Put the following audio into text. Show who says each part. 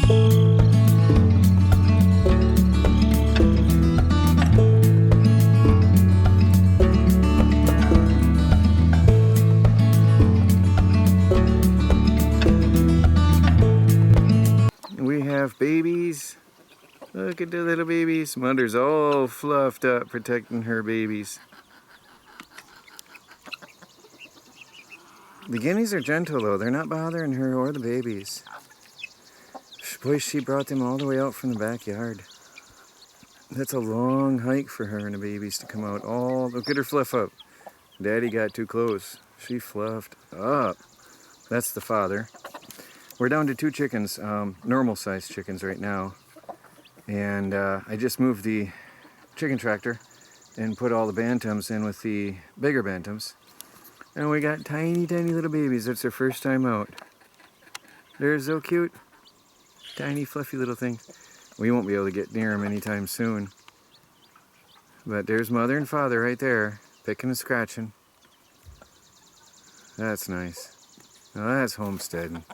Speaker 1: We have babies. Look at the little babies. Mother's all fluffed up protecting her babies. The guineas are gentle though. They're not bothering her or the babies. Boy, she brought them all the way out from the backyard. That's a long hike for her and the babies to come out. Oh, look at her fluff up. Daddy got too close. She fluffed up. That's the father. We're down to 2 chickens, normal sized chickens right now. And I just moved the chicken tractor and put all the bantams in with the bigger bantams. And we got tiny, tiny little babies. That's their first time out. They're so cute. Tiny, fluffy little things. We won't be able to get near them anytime soon. But there's mother and father right there, picking and scratching. That's nice. Now that's homesteading.